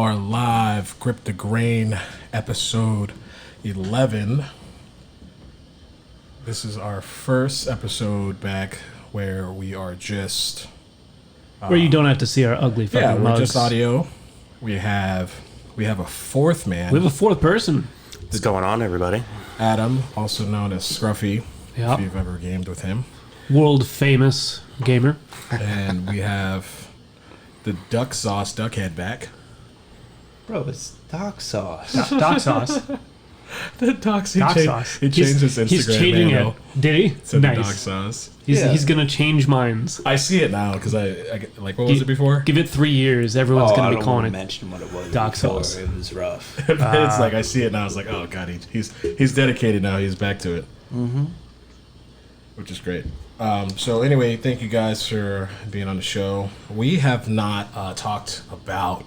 are live. Grip the Grain, episode 11. This is our first episode back where we are just... where you don't have to see our ugly fucking mugs. We're just audio. We have a fourth man. We have a fourth person. What's going on, everybody? Adam, also known as Scruffy, Yep. if you've ever gamed with him. World famous gamer. And we have the duck sauce duckhead back. Bro, it's doc sauce. Doc sauce. The docs, Doc sauce. He changed his Instagram He's changing handle it. Did he? to the Nice. doc sauce. He's gonna change minds. I see it now because I like, what was it before? Give it 3 years. Everyone's I gonna be don't calling wanna it mention what it was. doc before. sauce. It was rough. It's like I see it now. I was like, oh god, he's dedicated now. He's back to it, which is great. So anyway, thank you guys for being on the show. We have not talked about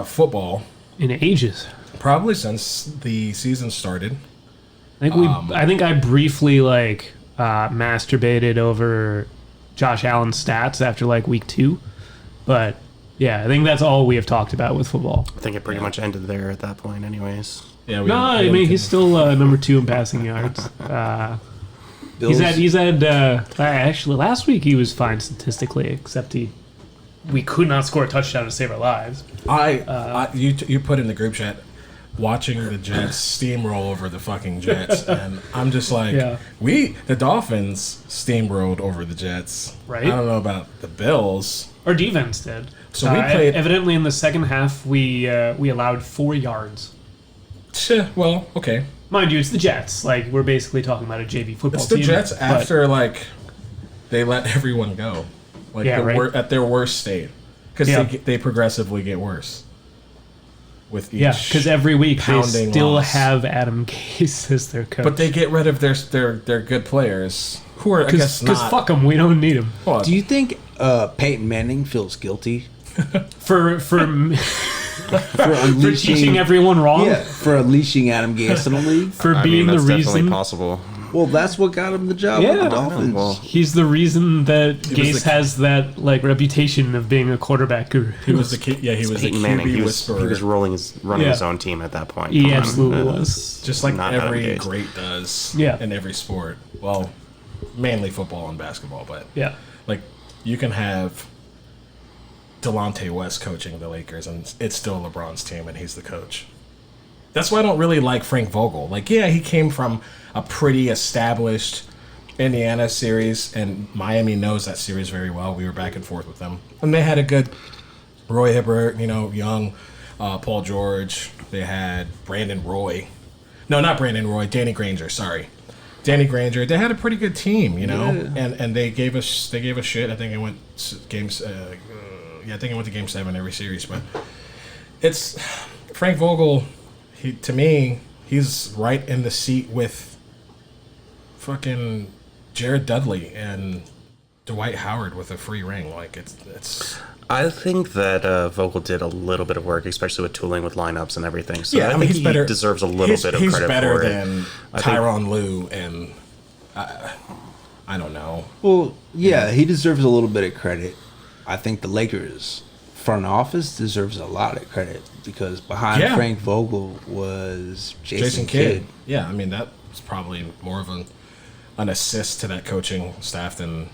football in ages. probably since the season started. I think I briefly masturbated over Josh Allen's stats after week 2, but yeah, I think that's all we have talked about with football. I think it pretty much ended there at that point, anyways. Yeah, He's still number 2 in passing yards. Bills, He's had actually last week he was fine statistically, except we could not score a touchdown to save our lives. You put in the group chat watching the Jets steamroll over the fucking Jets, and I'm just like, the Dolphins steamrolled over the Jets. Right. I don't know about the Bills. Our defense did. So we played. Evidently, in the second half, we allowed 4 yards. Well, okay. Mind you, it's the Jets. We're basically talking about a JV football It's the team. Jets but- after they let everyone go, at their worst state, because they progressively get worse with each. Yeah, because every week they still loss. have Adam Gase as their coach. But they get rid of their good players who are, I guess, not. Because fuck them, we don't need them. Well, do you think Peyton Manning feels guilty For for unleashing teaching everyone wrong? Yeah, for unleashing Adam Gase in the league. For I being mean, that's the definitely reason. possible. Well, that's what got him the job with the Dolphins. Well, He's the reason that He was Gase has that reputation of being a quarterback guru. he was the kid. Yeah, he was the Peyton QB Manning, he was whisperer. running his own team at that point. He Come on. absolutely was. Just like Not every Adam Gase. great does Yeah. in every sport. Well, mainly football and basketball, but Yeah. you can have Delonte West coaching the Lakers and it's still LeBron's team and he's the coach. That's why I don't really like Frank Vogel. He came from a pretty established Indiana series, and Miami knows that series very well. We were back and forth with them. And they had a good Roy Hibbert, young Paul George. They had Brandon Roy. No, not Brandon Roy. Danny Granger, sorry. Danny Granger. They had a pretty good team, and they gave us shit. I think it went games. I think it went to Game 7 every series. But it's Frank Vogel. To me, he's right in the seat with fucking Jared Dudley and Dwight Howard with a free ring. It's. I think that Vogel did a little bit of work, especially with tooling with lineups and everything. So Yeah, I think he's better. He deserves a little bit of he's credit better for it. than Tyronn Lue, and I don't know. Well, yeah, he deserves a little bit of credit. I think the Lakers front office deserves a lot of credit because behind Frank Vogel was Jason Kidd. Yeah, I mean that was probably more of an assist to that coaching staff than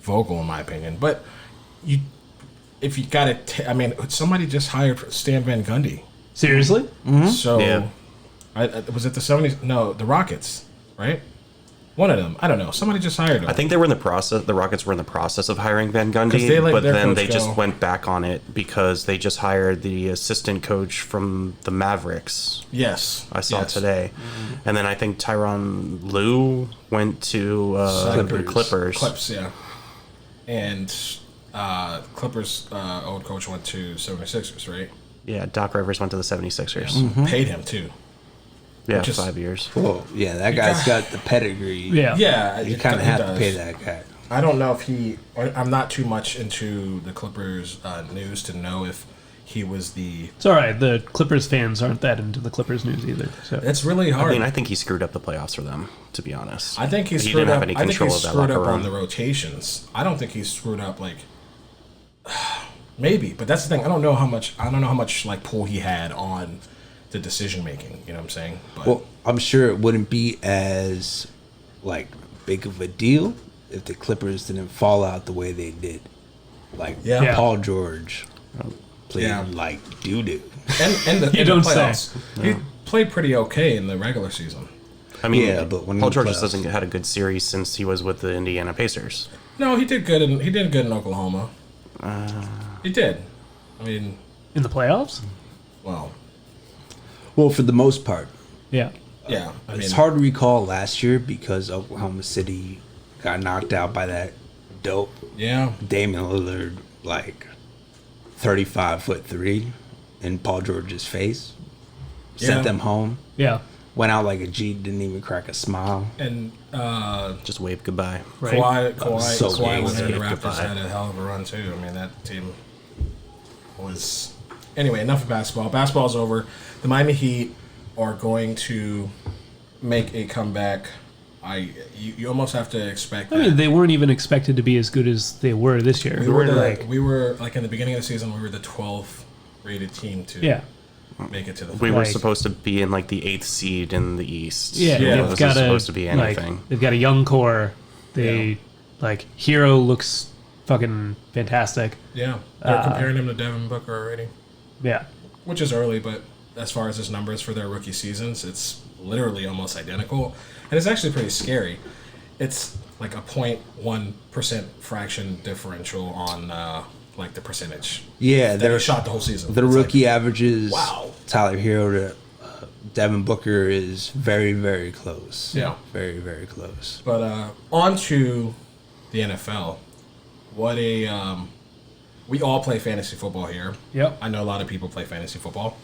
Vogel, in my opinion. But if you got to, somebody just hired Stan Van Gundy. Seriously? Mm-hmm. So, Yeah. Was it the 70s? No, the Rockets, right? One of them. I don't know. Somebody just hired him. I think they were in the process. The Rockets were in the process of hiring Van 'Cause Gundy, they let but their then coach they just go. went back on it because they just hired the assistant coach from the Mavericks. Yes. I saw yes. today, and then I think Tyronn Lue went to the Clippers. Clips, yeah. And Clippers' old coach went to 76ers, right? Yeah, Doc Rivers went to the 76ers. Paid him, too. Yeah, Which is- 5 years. Well, yeah, that guy's got the pedigree. Yeah. Yeah. You it kind of have to does. pay that guy. I don't know if I'm not too much into the Clippers news to know if he was the... It's all right. The Clippers fans aren't that into the Clippers news either. So It's really I hard. mean, I think he screwed up the playoffs for them, to be honest. I think he didn't screwed have up. any I think control he of that screwed locker up on room. the rotations. I don't think he screwed up Maybe, but that's the thing. I don't know how much like pull he had on the decision making. You know what I'm saying? But, well, I'm sure it wouldn't be as like big of a deal if the Clippers didn't fall out the way they did. Like Paul George played like doo-doo. And the playoffs. He played pretty okay in the regular season. I mean, but when Paul George just hasn't had a good series since he was with the Indiana Pacers. No, he did good in Oklahoma. He did. I mean, in the playoffs? Well, for the most part. Yeah. Yeah. I mean, it's hard to recall last year because Oklahoma City got knocked out by that dope Damian Lillard, like 35-foot three in Paul George's face. Sent them home. Yeah. Went out like a G, didn't even crack a smile. And just waved goodbye. Right. Kawhi went in the Raptors had a hell of a run too. I mean, that team was... Anyway, enough of basketball. Basketball's over. The Miami Heat are going to make a comeback. You almost have to expect that. I mean, they weren't even expected to be as good as they were this year. We were like in the beginning of the season, we were the 12th rated team to make it to the finals. We were supposed to be in like the 8th seed in the East. Yeah, it wasn't supposed to be anything. They've got a young core. Like Hero looks fucking fantastic. Yeah, they're comparing him to Devin Booker already. Yeah, which is early, but as far as his numbers for their rookie seasons, it's literally almost identical, and it's actually pretty scary. It's like a 0.1% fraction differential on like the percentage. Yeah, they shot the whole season. The rookie averages. Wow. Tyler Hero to Devin Booker is very, very close. Yeah, very, very close. But on to the NFL. What a we all play fantasy football here. Yep. I know a lot of people play fantasy football.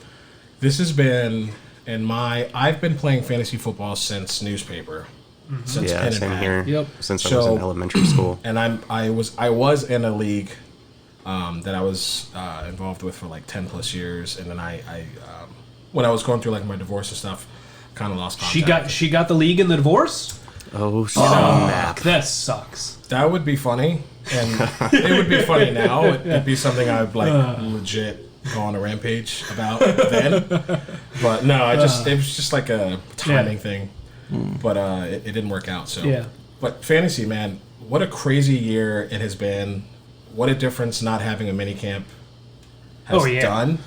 This has been I've been playing fantasy football since newspaper. Mm-hmm. Since pen and same pad. here. Yep. Since I was in elementary school. And I was in a league that I was involved with for like 10 plus years, and then I when I was going through like my divorce and stuff, kind of lost contact. She got the league in the divorce? Oh, snap. That sucks. That would be funny, and it would be funny now. It'd be something I'd like legit go on a rampage about then. But no, it was just like a timing thing. But it didn't work out. So But fantasy, man, what a crazy year it has been. What a difference not having a mini camp has done.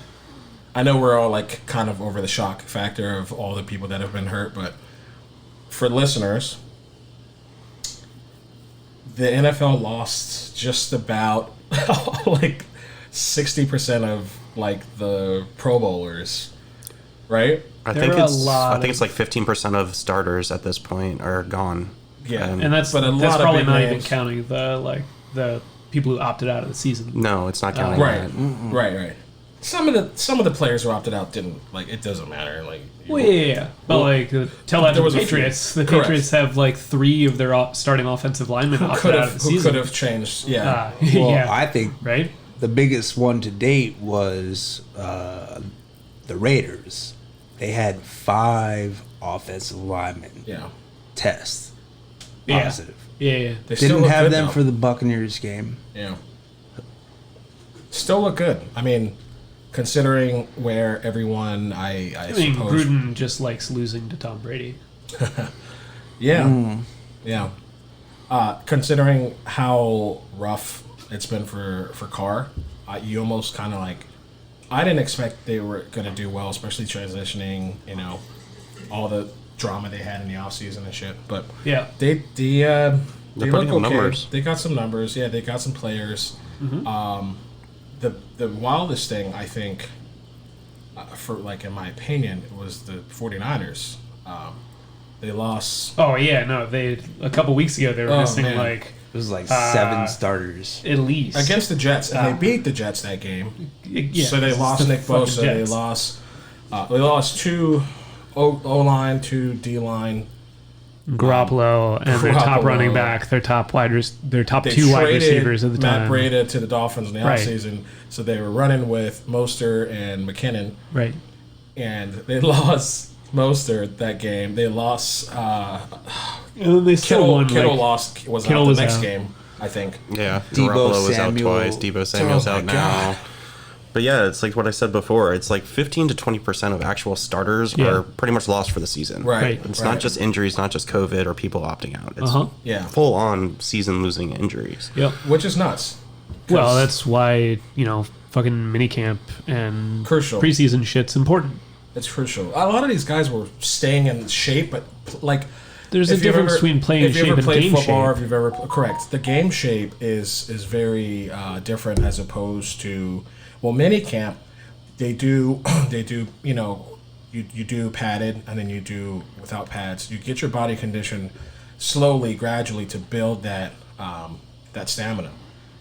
I know we're all like kind of over the shock factor of all the people that have been hurt, but for listeners, the NFL lost just about like 60% of like the Pro Bowlers, right? I think it's like 15% of starters at this point are gone. Yeah, and that's probably not even counting the people who opted out of the season. No, it's not counting right. that. Right. Some of the players who opted out didn't, like, it doesn't matter. Like, but like tell that to the Patriots. The Patriots have like 3 of their starting offensive linemen opted out of the season. Who could have changed? Yeah. I think the biggest one to date was the Raiders. They had 5 offensive linemen test positive. Yeah. They didn't have them for the Buccaneers game. Yeah. Still look good. I mean, considering where everyone, I suppose... Gruden just likes losing to Tom Brady. Yeah. Considering how rough it's been for Carr, you almost kind of like... I didn't expect they were going to do well, especially transitioning, all the drama they had in the offseason and shit. But they look okay. Numbers. They got some numbers. Yeah, they got some players. Mm-hmm. The wildest thing, I think, for like in my opinion, was the 49ers. They lost. Oh yeah, no. A couple weeks ago they were missing like it was like 7 starters at least against the Jets, and they beat the Jets that game. So they lost Nick Bosa. They lost 2 O-line, 2 D-line. Garoppolo and their top running back, their top 2 wide receivers at the time. Matt Breida to the Dolphins in the offseason, so they were running with Mostert and McKinnon. Right. And they lost Mostert that game. They lost. And they still won. Kittle was out the next game. I think. Yeah, Debo Garoppolo was out Samuel. twice. Debo Samuel's out now. God. But yeah, it's like what I said before. It's like 15 to 20% of actual starters are pretty much lost for the season. Right. It's not just injuries, not just COVID or people opting out. It's full on season losing injuries. Yep. Which is nuts. Well, that's why, fucking minicamp and Crucial. preseason shit's important. It's crucial. A lot of these guys were staying in shape, but like there's a difference between playing shape and game football, shape. if you've ever correct, the game shape is very different as opposed to mini camp. They do you do padded and then you do without pads. You get your body conditioned slowly, gradually to build that that stamina,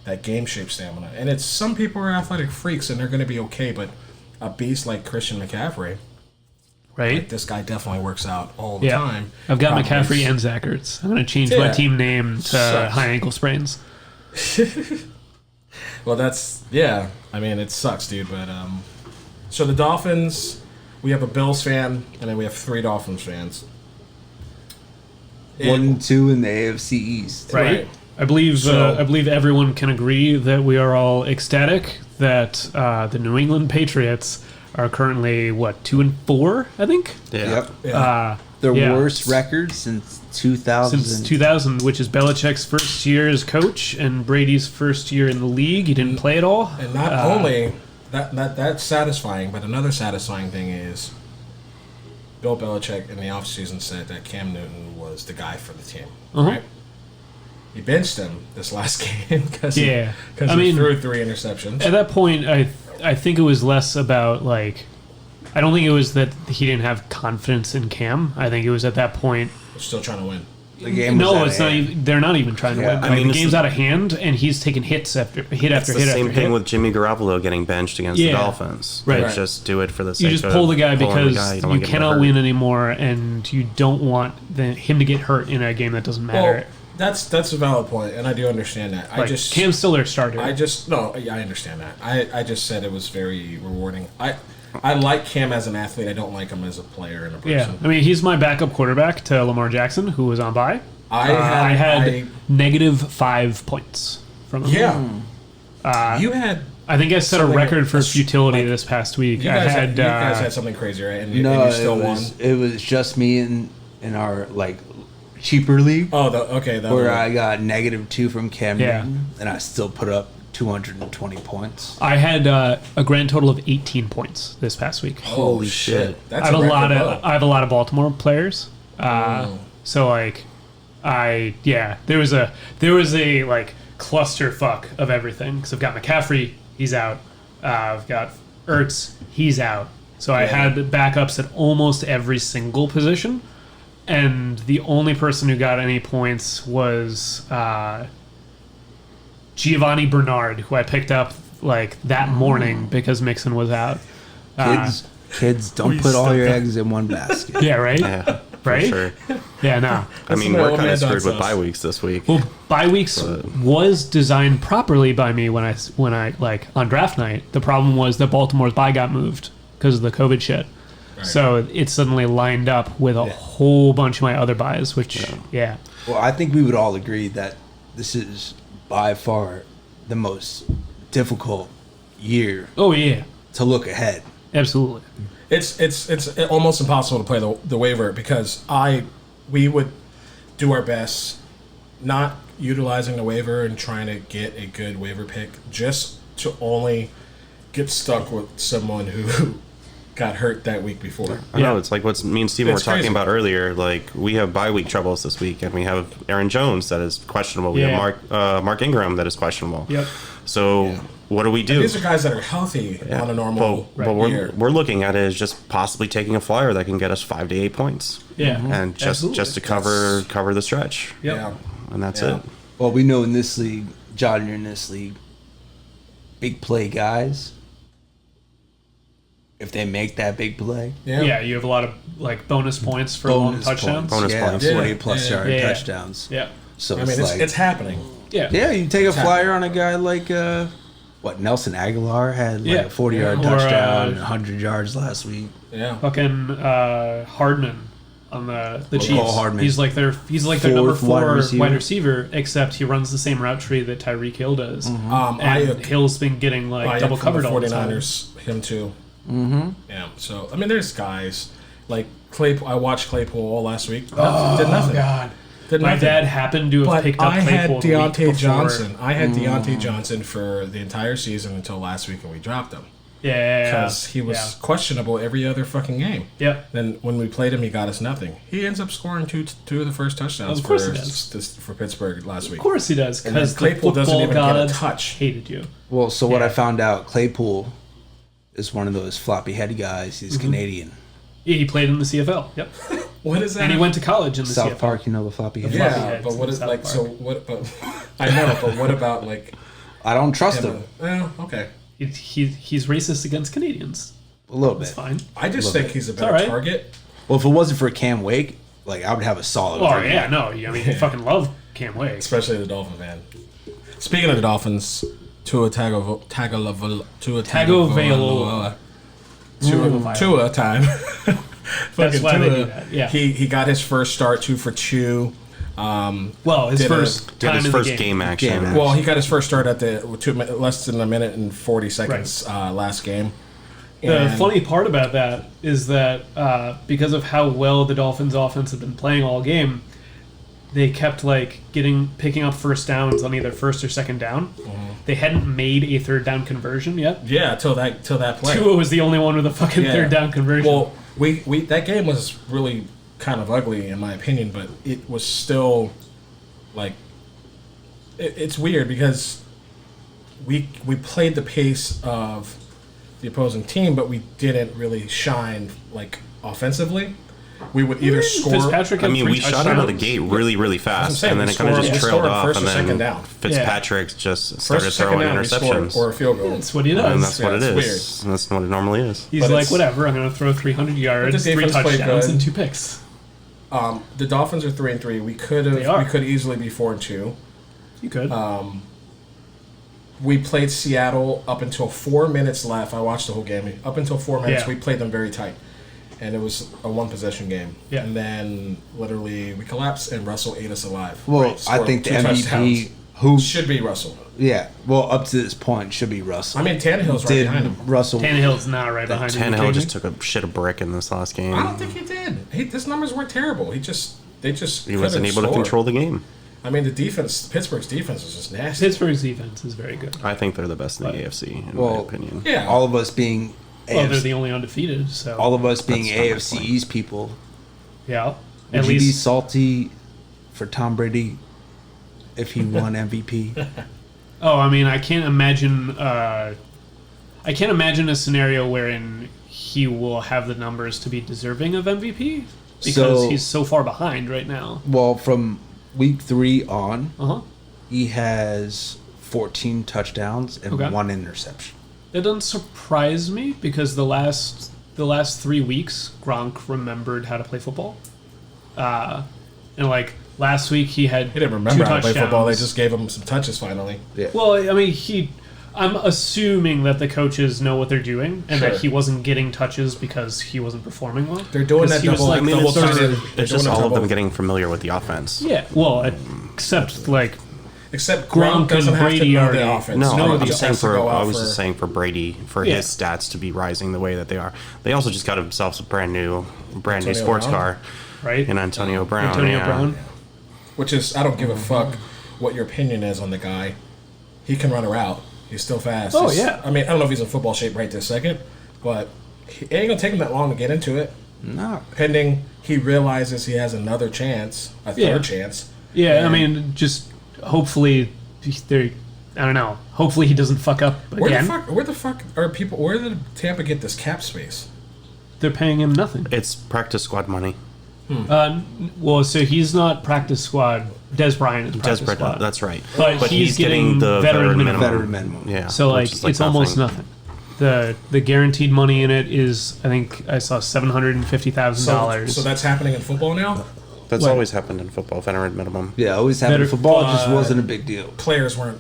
that game shape stamina. And it's some people are athletic freaks and they're going to be okay, but a beast like Christian McCaffrey, right? Like this guy definitely works out all the time. I've got McCaffrey and Zach Ertz. I'm going to change my team name to high ankle sprains. Well, I mean, it sucks, dude. But so the Dolphins, we have a Bills fan, and then we have 3 Dolphins fans. 1 and 2 in the AFC East. Right. I believe everyone can agree that we are all ecstatic that the New England Patriots are currently 2-4, I think. Yeah. Yeah. Their worst record since 2000. Since 2000, which is Belichick's first year as coach and Brady's first year in the league. He didn't play at all. And not only that's satisfying, but another satisfying thing is Bill Belichick in the offseason said that Cam Newton was the guy for the team. Right? He benched him this last game because he threw 3 interceptions. At that point, I think it was less about I don't think it was that he didn't have confidence in Cam. I think it was at that point. They're still trying to win. The game was out it's of not. hand. They're not even trying to win. I mean, the game's out of hand, and he's taking hits after hit after hit. It's the same after thing hit. with Jimmy Garoppolo getting benched against the Dolphins. Right. They just do it for the sake You of just pull the guy pulling because the guy. you don't want to get him cannot hurt. win anymore, and you don't want him to get hurt in a game that doesn't matter. Well, that's a valid point, and I do understand that. Cam's still their starter. I understand that. I just said it was very rewarding. I like Cam as an athlete. I don't like him as a player and a person. Yeah, I mean, he's my backup quarterback to Lamar Jackson, who was on bye. I had -5 points from him. Yeah. You had. I think I set a record for futility this past week. You guys had something crazy, right? And you still won. It was just me in our cheaper league. Oh, where I got -2 from Cam Newton, and I still put up 220 points. I had a grand total of 18 points this past week. Holy shit! That's I have a lot of Baltimore players. So there was a clusterfuck of everything because I've got McCaffrey, he's out. I've got Ertz, he's out. So I had backups at almost every single position, and the only person who got any points was Giovanni Bernard, who I picked up that morning because Mixon was out. Kids, don't put all your eggs in one basket. Yeah, right? Yeah, right? Sure. Yeah, no. I mean, we're kind of screwed with bye weeks this week. Well, bye weeks was designed properly by me when I on draft night. The problem was that Baltimore's bye got moved because of the COVID shit. Right. So it suddenly lined up with a whole bunch of my other buys, which, Well, I think we would all agree that this is by far the most difficult year. Oh, yeah. To look ahead. Absolutely. It's almost impossible to play the waiver because we would do our best not utilizing the waiver and trying to get a good waiver pick just to only get stuck with someone who got hurt that week before. I know, it's like what me and Steven were talking crazy. about earlier. We have bye week troubles this week, and we have Aaron Jones that is questionable. We have Mark Ingram that is questionable. Yep. So what do we do? And these are guys that are healthy on a normal year. We're looking at it as just possibly taking a flyer that can get us 5 to 8 points. Yeah. And just to cover the stretch. Yep. Yeah. And that's it. Well, we know in this league, John, you're in this league, big play guys, if they make that big play. Yeah, you have a lot of bonus points for long touchdowns. Bonus points. 40+ yard touchdowns. Yeah. So it's happening. Yeah. Yeah, you take a flyer on a guy like Nelson Aguilar had a 40-yard touchdown and 100 yards last week. Yeah. Fucking Hardman on the Chiefs. Hardman. He's like their number 4 wide wide receiver. receiver, except he runs the same route tree that Tyreek Hill does. Mm-hmm. Hill's been getting like double covered all the time. 49ers, him too. Mm-hmm. Yeah. So I mean, there's guys like Claypool. I watched Claypool all last week. Did nothing. God. Did My nothing. dad happened to have picked up I had Claypool the week Deontay before. Johnson. I had Deontay Johnson for the entire season until last week, and we dropped him because he was questionable every other fucking game. Yep. Then when we played him, he got us nothing. He ends up scoring two of the first touchdowns Of course he does. for Pittsburgh last week. Of course he does, And then because the Claypool doesn't football even get a gods touch. hated you. Well, so what Yeah. I found out, Claypool is one of those floppy-headed guys. He's Canadian. He played in the CFL. Yep. What is that? And he went to college in the South CFL. Park, you know the floppy-headed. Floppy Yeah, heads but what in is South like? Park. So what? But I know. But what about like? I don't trust him Well, okay. He's racist against Canadians. a little bit. It's fine. I just think he's a better alright. target. Well, if it wasn't for Cam Wake, like I would have a solid. Oh argument. yeah, no. I mean, you fucking love Cam Wake. Especially the Dolphin fan. Speaking of the Dolphins, Tua Tagovailoa. Tua time. That's Fucking why they Tua. do that. Yeah. He got his first start 2 for 2. Well, his Did first Did time his in first the game. game action. Game action. Well, he got his first start at the less than a minute and 40 seconds last game. The And- funny part about that is that because of how well the Dolphins' offense had been playing all game, they kept like picking up first downs on either first or second down. They hadn't made a third down conversion yet. Yeah, till that play. Tua was the only one with a fucking Yeah. third down conversion. Well, we that game was really kind of ugly in my opinion, but it was still like it's weird because we played the pace of the opposing team, but we didn't really shine like offensively. We would either score. Fitzpatrick I had mean, 3 we shot out of the touchdowns. gate really, really fast, saying, and then we it kind of scored- just we trailed scored off, first and or second then down. Fitzpatrick just First started or second throwing down, we scored interceptions. or a field goal. That's what he And does. that's what it Yeah, is. it's That's what it normally is. He's But like, it's- whatever, I'm going to throw 300 yards, 3 defense played touchdowns, good. and 2 picks. The Dolphins are 3-3. We could They are. easily be 4-2. You could. We played Seattle up until 4 minutes left. I watched the whole game. Up until 4 minutes, Yeah. we played them very tight. And it was a 1-possession game. Yeah. And then literally we collapsed and Russell ate us alive. Well, Right, I scored think the 2 MVP touchdowns. who Should be Russell. yeah, well up to this point should be Russell. I mean, Tannehill's right Did behind him. Russell Tannehill's not right behind him. Tannehill just took a shit of brick in this last game. I don't think he did. His numbers weren't terrible. They just He wasn't able to score. control the game. I mean, the defense, Pittsburgh's defense is just nasty. Pittsburgh's defense is very good. I think they're the best in the Right. AFC, in my Well, opinion. Yeah. all of us being Well, they're AFC, the only undefeated, so all of us being That's not my AFC point. East people. yeah. Would At you be least salty for Tom Brady if he won MVP? Oh, I mean, I can't imagine a scenario wherein he will have the numbers to be deserving of MVP because So- he's so far behind right now. Well, from week 3 on, Uh-huh. he has 14 touchdowns and Okay. 1 interception. That doesn't surprise me because the last 3 weeks Gronk remembered how to play football. And like last week he had He didn't remember 2 how to play football. They touchdowns. just gave him some touches finally. Yeah. Well, I mean, I'm assuming that the coaches know what they're doing and Sure. that he wasn't getting touches because he wasn't performing well. They're doing 'Cause that he was double. like I mean, the it's third- just, They're it's just doing a all of double. them getting familiar with the offense. Yeah, well, except like Except Gronk Gronk doesn't and have to Brady know already- the offense. No, No, I'm he just has saying to go I out was just saying for Brady, for Yeah. his stats to be rising the way that they are. They also just got themselves a brand new Antonio sports Brown? car right. in Antonio Brown. Antonio yeah. Brown. Which is, I don't give a fuck what your opinion is on the guy. He can run a route. He's still fast. Oh, He's- yeah. I mean, I don't know if he's in football shape right this second, but it ain't gonna take him that long to get into it. No. Pending he realizes he has another chance, a Yeah. third chance. Yeah, I And mean, just hopefully they're. I don't know. Hopefully he doesn't fuck up again. Where the fuck are people? Where did Tampa get this cap space? They're paying him nothing. It's practice squad money. Well, so he's not practice squad. Des Bryant is practice Desperate, squad. that's right. But he's getting the veteran veteran minimum. Veteran minimum. Yeah. So like which is it's almost nothing. The guaranteed money in it is I think I saw $750,000. So that's happening in football now. That's What? always happened in football, veteran minimum. Yeah, always happened. Better- Football just wasn't a big deal. Players weren't.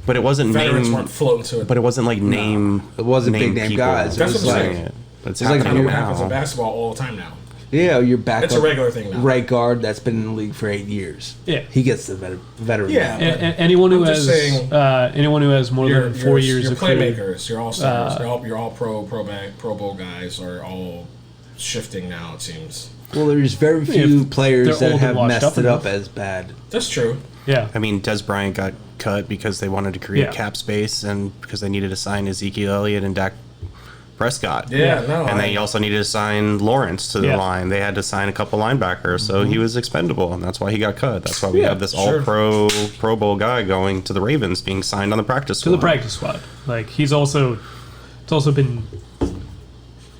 But it wasn't Veterans name. weren't floating to it. But it wasn't like name. It wasn't big name people guys. It That's was what I'm like saying. It's like happening Kind of what happens in now. basketball all the time now. Yeah, your backup. It's a regular thing now. Right guard that's been in the league for 8 years. Yeah. He gets the veteran. Yeah. Anyone who has anyone who has more than 4 years your of career. playmakers, your all-stars, your all pro bowl guys are all shifting now, it seems. Well, there's very few players that have messed it up enough. as bad. That's true. Yeah. I mean, Des Bryant got cut because they wanted to create cap space and because they needed to sign Ezekiel Elliott and Dak Prescott. And they also needed to sign Lawrence to the line. They had to sign a couple linebackers, so he was expendable, and that's why he got cut. That's why we have this all-pro Pro Bowl guy going to the Ravens, being signed on the practice squad. To the practice squad. Like, it's also been,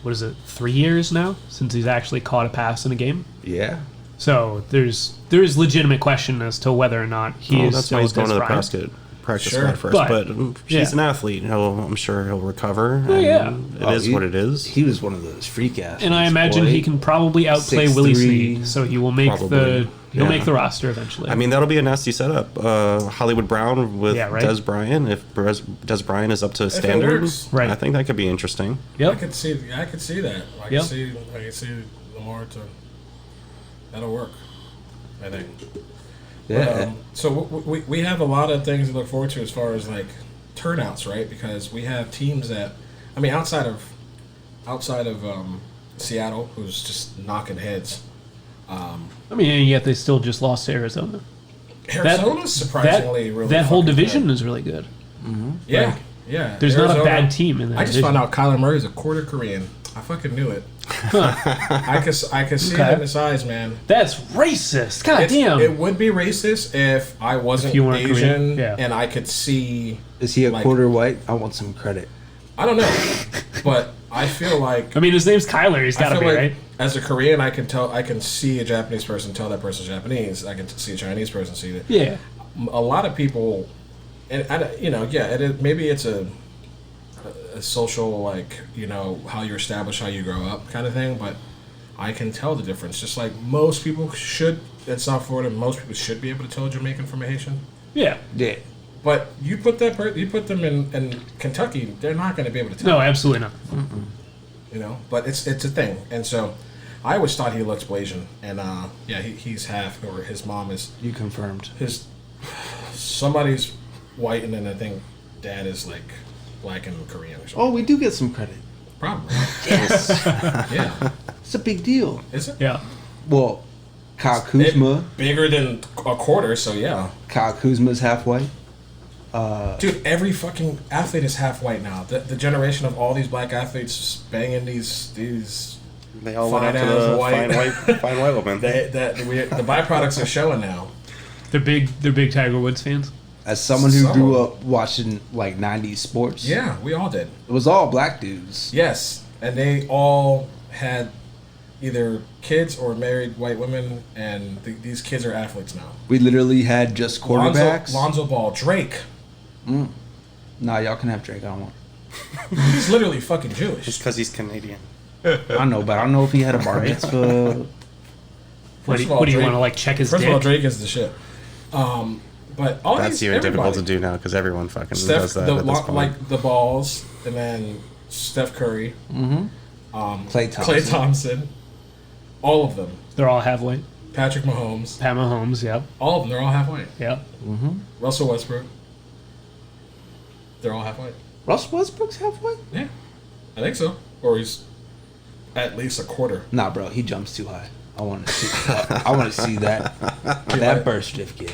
what is it, 3 years now since he's actually caught a pass in a game? Yeah. So there is legitimate question as to whether or not he is that's still why he's going to the practice squad first. But he's an athlete. I'm sure he'll recover. It is what it is. He was one of those freak athletes. And I imagine he can probably outplay Willie Snead, so he will make he'll make the roster eventually. I mean, that'll be a nasty setup. Hollywood Brown with Des Bryant. If Des Bryant is up to standard, I think that could be interesting. Yep. I could see that. I can see Lamar to. That'll work, I think. Yeah. So we have a lot of things to look forward to as far as like turnouts, right? Because we have teams that, I mean, outside of Seattle, who's just knocking heads. I mean, and yet they still just lost to Arizona. Arizona's surprisingly really. That whole division is really good. Mm-hmm. Yeah, like, yeah. There's Arizona, not a bad team in that. I just found out Kyler Murray's a quarter Korean. I fucking knew it. I could see it in his eyes, man. That's racist. God damn. It would be racist if I wasn't Asian and I could see. Is he a quarter white? I want some credit. I don't know, but I feel like. I mean, his name's Kyler. He's got to be, right? As a Korean, I can see a Japanese person, tell that person's Japanese. I can see a Chinese person, see that. Yeah. A lot of people, and maybe it's a social, like, how you're established, how you grow up kind of thing, but I can tell the difference. Just like most people should in South Florida, most people should be able to tell a Jamaican from a Haitian. Yeah. Yeah. But you put them in Kentucky, they're not going to be able to tell. No, absolutely not. But it's a thing, and so I always thought he looked Blasian, and he's half, or his mom is. You confirmed. Somebody's white, and then I think dad is like Black and Korean or something. Oh, we do get some credit. Probably. Yes. Yeah. It's a big deal. Is it? Yeah. Well, Kyle Kuzma. Bigger than a quarter, so yeah. Kyle Kuzma's half white. Dude, every fucking athlete is half white now. The generation of all these black athletes banging these they all went after the fine white woman. The byproducts are showing now. They're big Tiger Woods fans. As someone who grew up watching like 90s sports. Yeah, we all did. It was all black dudes. Yes, and they all had either kids or married white women, and these kids are athletes now. We literally had just quarterbacks. Lonzo Ball, Drake. Nah, y'all can have Drake. I don't want. He's literally fucking Jewish. Just because he's Canadian. I know, but I don't know if he had a bar mitzvah. What do you want to like check his dick? First of all, Drake is the shit. But all that's even difficult to do now because everyone fucking does that. Like the balls, and then Steph Curry, Klay Thompson, all of them. They're all half white. Patrick Mahomes. Pat Mahomes, yep. All of them, they're all half white. Yep. Russell Westbrook. They're all half white. Russell Westbrook's half white? Yeah, I think so. Or he's at least a quarter. Nah, bro, he jumps too high. I want to see. I want to see that birth certificate.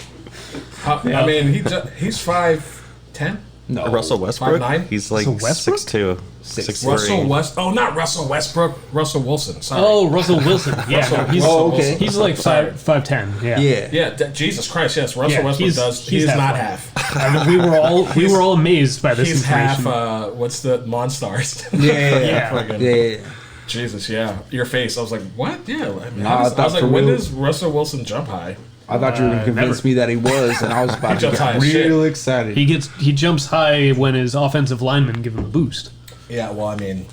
I mean, he's 5'10". No, Russell Westbrook. 5'9". He's like 6'2". 6'3". Russell West. Oh, not Russell Westbrook. Russell Wilson. Sorry. Oh, Russell Wilson. Yeah, okay. He's like 5'10". Yeah. Yeah. Jesus Christ. Yes, Russell Westbrook does. He's not half. We were all amazed by this he's information. Half. What's the Monstars? Yeah. Jesus. Yeah. Your face. I was like, what? Yeah. I mean, I was like, when does Russell Wilson jump high? I thought you were going to convince me that he was, and I was about to get real excited. He jumps high when his offensive linemen give him a boost. Yeah, well, I mean,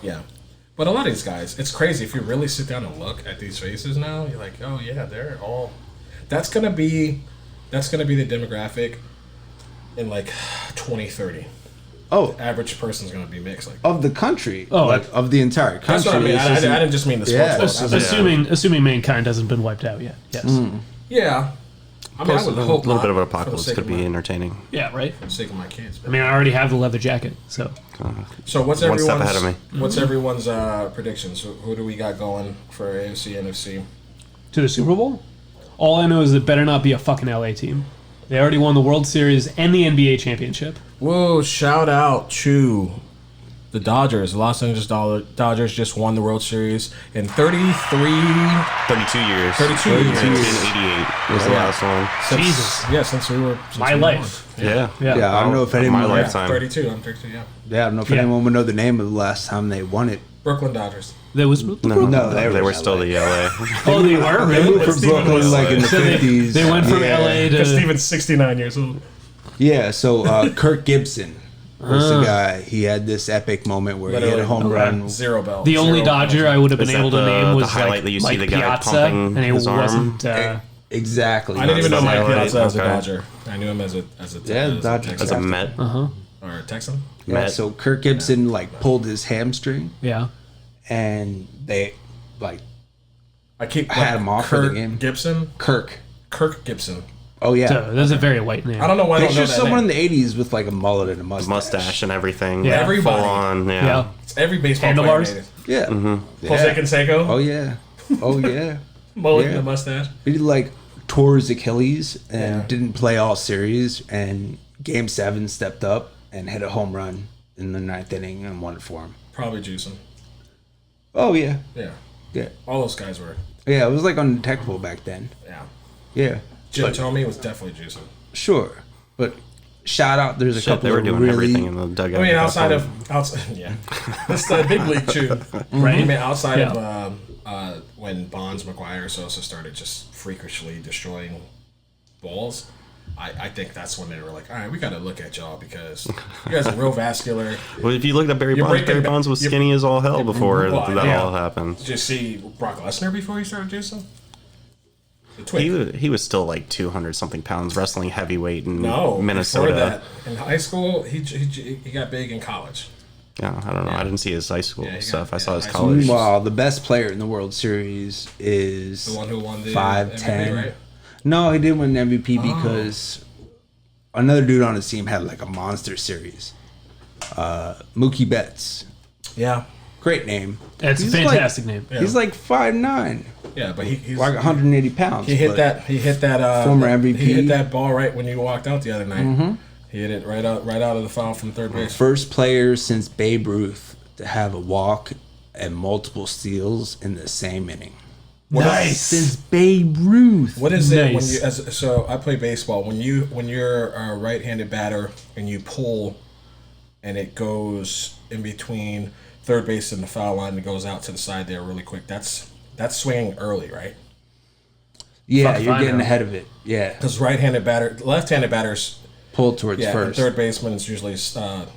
yeah. But a lot of these guys, it's crazy. If you really sit down and look at these faces now, you're like, oh yeah, they're all. That's gonna be the demographic in like 2030. the average person's going to be mixed like of the country. Of the entire country. That's what I mean. I didn't just mean the sports. Assuming mankind hasn't been wiped out yet. Yes. Yeah. I mean, I would hope a little bit of an apocalypse could be entertaining. Yeah, right. For the sake of my kids. I mean, I already have the leather jacket, so. So what's everyone's? One step ahead of me. What's everyone's predictions? Who do we got going for AFC, NFC? To the Super Bowl? All I know is it better not be a fucking LA team. They already won the World Series and the NBA championship. Whoa! Shout out to the Dodgers. The Los Angeles Dodgers just won the World Series in 32 years. 32 years. 1988 was the last one. Jesus. Yeah, since we were... My life. Yeah. I don't know if anyone... My lifetime. 32. I'm 32, yeah. Yeah, I don't know if anyone would know the name of the last time they won it. Brooklyn Dodgers. There was... No, they were still the LA. Oh, they were? They moved from Brooklyn like in the 50s. They went from LA to... Steven's 69 years old. Yeah, so Kirk Gibson was the guy. He had this epic moment where he hit a home run. Zero bell. The only Dodger I would have been able to name was the highlight that you see the guy Piazza, pumping and it his arm? wasn't... Exactly. I didn't even know Mike Piazza as a Okay. Dodger. I knew him as a Dodger. As a Met. Or a Texan. Yeah, Met. so Kirk Gibson pulled his hamstring, Yeah. and they I keep had him off for the game. Kirk Gibson. Oh yeah. So that's a very white name. I don't know why I don't know Picture that someone name. in the '80s with a mullet and a Mustache and everything. Yeah. Everybody. Full on, Yeah. It's every baseball Handlebars? player. Yeah. Jose Canseco. Oh yeah. Oh yeah. Mullet Yeah. and the mustache. He tore his Achilles and Yeah. didn't play all series. And Game 7 stepped up and hit a home run in the 9th inning and won it for him. Probably juicing. Oh yeah. Yeah. Yeah. All those guys were. Yeah. It was undetectable back then. Yeah. Yeah. Jim Tomey was definitely juicing. Sure, but shout out. There's a couple They were of doing really everything in the dugout. I mean, outside, yeah, that's the big league too, right? I mean, outside of when Bonds, McGuire, Sosa started just freakishly destroying balls, I think that's when they were like, all right, we got to look at y'all because you guys are real vascular. Well, if you look at Barry Bonds was skinny as all hell before that all happened. Did you see Brock Lesnar before he started juicing? He was still 200 something pounds, wrestling heavyweight in Minnesota. Before that, in high school, he got big in college. Yeah, I don't know. I didn't see his high school stuff. I saw his high college. school. Meanwhile, the best player in the World Series is The one who won the 5'10". MVP, right? No, he didn't win the MVP because another dude on his team had a monster series. Mookie Betts. Yeah. Great name. That's a fantastic name. Yeah. He's 5'9". Yeah, but he's 180 pounds. He hit that former MVP. He hit that ball right when you walked out the other night. He hit it right out of the foul from third base. First player since Babe Ruth to have a walk and multiple steals in the same inning. Nice. Since Babe Ruth. What is it when Nice. you? So I play baseball. When you're a right-handed batter and you pull, and it goes in between third base and the foul line and goes out to the side there really quick. That's swinging early, right? Yeah, Fuck if you're I getting know. ahead of it. Yeah. Because left-handed batters, Pull towards and first. third baseman is usually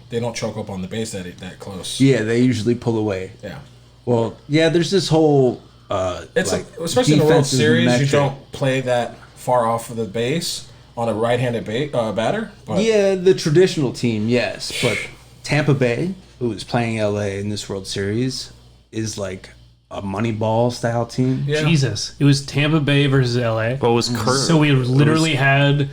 they don't choke up on the base that close. Yeah, they usually pull away. Yeah. Well, yeah, there's this whole It's especially in the World defensive Series, you metric. don't play that far off of the base on a right-handed batter. But Yeah, the traditional team, yes, but Tampa Bay, who is playing LA in this World Series, is a Moneyball style team. Yeah. Jesus. It was Tampa Bay versus LA. What was Kurt? So we literally had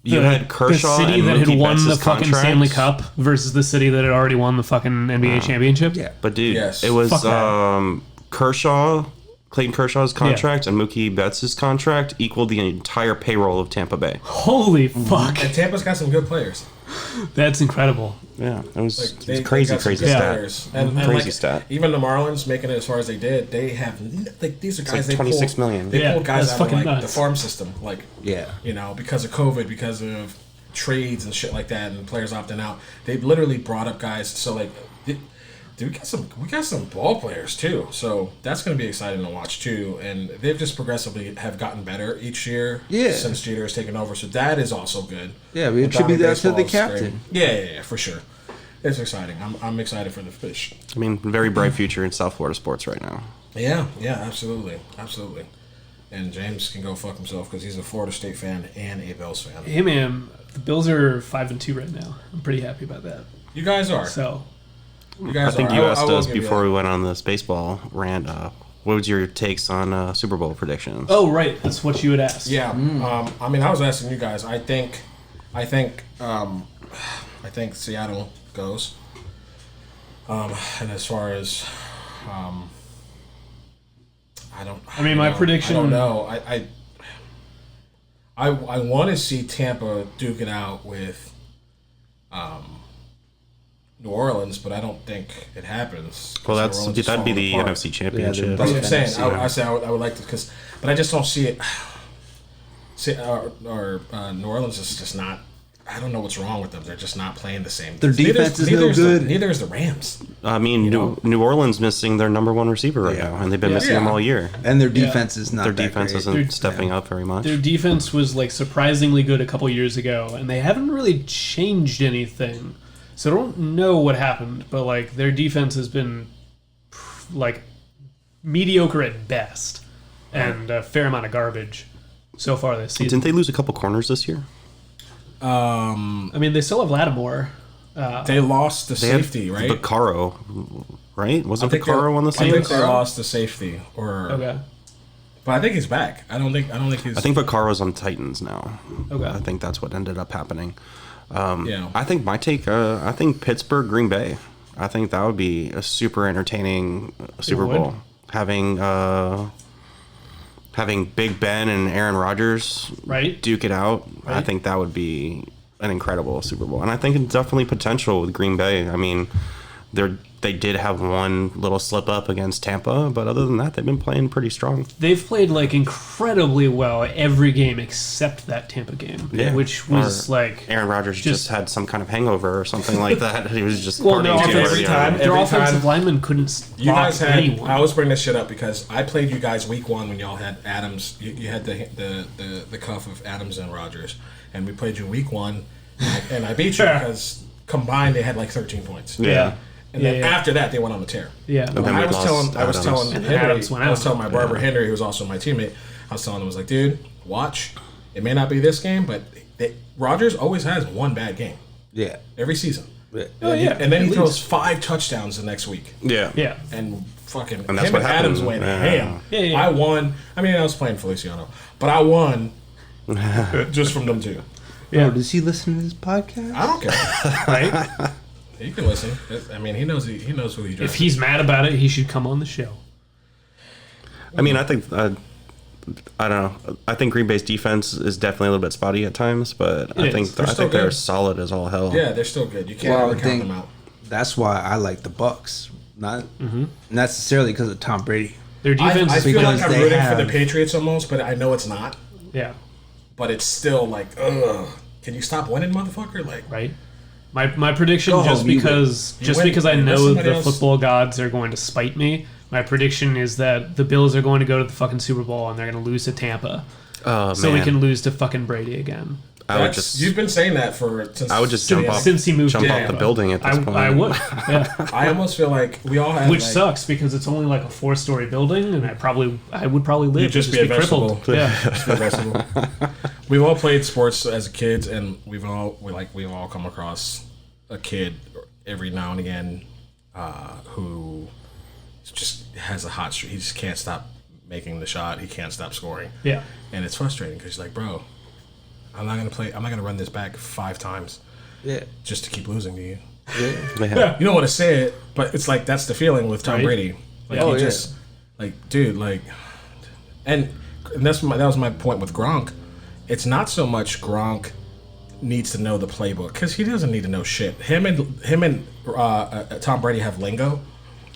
you had Kershaw the city and that had Mookie won the Betts' fucking contracts. Stanley Cup versus the city that had already won the fucking NBA championship. Yeah. But dude, Yes. it was Fuck that. Kershaw, Clayton Kershaw's contract and Mookie Betts' contract equaled the entire payroll of Tampa Bay. Holy fuck. and Tampa's got some good players. That's incredible. Yeah, it was, They crazy, got some crazy good stat. players. And Crazy stat. Even the Marlins making it as far as they did, they have these are guys they 26 pulled, million. They Yeah, pulled guys that's out of fucking the nuts. farm system, Yeah. because of COVID, because of trades and shit like that, and players opting out. They literally brought up guys. So we got some ball players too. So that's going to be exciting to watch too. And they've just progressively have gotten better each year. Yeah. Since Jeter has taken over, so that is also good. Yeah, we attribute that to the captain. Yeah, for sure. It's exciting. I'm excited for the fish. I mean, very bright future in South Florida sports right now. Yeah, absolutely. And James can go fuck himself because he's a Florida State fan and a Bills fan. Hey man, The Bills are 5-2 right now. I'm pretty happy about that. You guys are. So, you guys I think are. you asked us before we went on this baseball rant. What was your takes on Super Bowl predictions? oh right, that's what you would ask. Yeah. I mean, I was asking you guys. I think Seattle goes. And as far as, my prediction. I don't know. I want to see Tampa duke it out with New Orleans, but I don't think it happens. Well, that'd be the NFC Championship. Yeah, that's what I'm saying. I would like to, but I just don't see it. New Orleans is just not. I don't know what's wrong with them. They're just not playing the same. Their defense is no good. Neither is the Rams. I mean, New Orleans missing their number one receiver right now, and they've been missing him all year. And their defense is not. Their defense isn't stepping up very much. Their defense was like surprisingly good a couple years ago, and they haven't really changed anything. So I don't know what happened, but like their defense has been like mediocre at best, and a fair amount of garbage so far this season. Didn't they lose a couple corners this year? I mean, they still have Lattimore. They lost the safety, right? Vaccaro, right? Wasn't Vaccaro on the same? I think they lost the safety, okay. But I think he's back. I don't think he's. I think Vaccaro's on Titans now. Okay. I think that's what ended up happening. Yeah. I think my take. I think Pittsburgh, Green Bay. I think that would be a super entertaining Super Bowl. Having Big Ben and Aaron Rodgers duke it out, I think that would be an incredible Super Bowl. And I think it's definitely potential with Green Bay. I mean, they did have one little slip up against Tampa, but other than that, they've been playing pretty strong. They've played like incredibly well every game except that Tampa game, which was like Aaron Rodgers just had some kind of hangover or something like that. He was just every time. Their offensive lineman couldn't. You guys had. Anyone. I always bring this shit up because I played you guys week 1 when y'all had Adams. You had the cuff of Adams and Rodgers, and we played you week 1, and I beat you because combined they had like 13 points. Yeah. And then after that, they went on a tear. Yeah. I was telling Henry, I was telling my barber Henry, who was also my teammate, I was telling him, I was like, dude, watch. It may not be this game, but Rodgers always has one bad game. Yeah. Every season. Yeah. And then he throws 5 touchdowns the next week. Yeah. Yeah. And fucking and that's him what and happened. Adams went ham. Yeah. I won. I mean, I was playing Feliciano, but I won just from them two. Yeah. Oh, does he listen to this podcast? I don't care. Right? You can listen. I mean, he knows who he drafted. If he's mad about it, he should come on the show. I mean, I think I don't know. I think Green Bay's defense is definitely a little bit spotty at times, but I think they're solid as all hell. Yeah, they're still good. You can't ever count them out. That's why I like the Bucks, not necessarily because of Tom Brady. Their defense. I feel like I'm rooting for the Patriots almost, but I know it's not. Yeah. But it's still like, ugh. Can you stop winning, motherfucker? Like, right. My prediction, because I know the football gods are going to spite me, my prediction is that the Bills are going to go to the fucking Super Bowl and they're going to lose to Tampa. So we can lose to fucking Brady again. You've been saying that since he moved off the building at this point. I would. Yeah. I almost feel like we all have, which sucks because it's only like a 4-story building, and I would probably live. You'd just be crippled. Yeah. Just be a vegetable. We've all played sports as kids, and we've all come across a kid every now and again who just has a hot streak. He just can't stop making the shot. He can't stop scoring. Yeah. And it's frustrating because you're like, bro, I'm not gonna run this back 5 times. Yeah. Just to keep losing to you. Yeah. You don't want to say it, but it's like that's the feeling with Tom Brady. Like like, dude, like, and that was my point with Gronk. It's not so much Gronk needs to know the playbook because he doesn't need to know shit. Him and Tom Brady have lingo,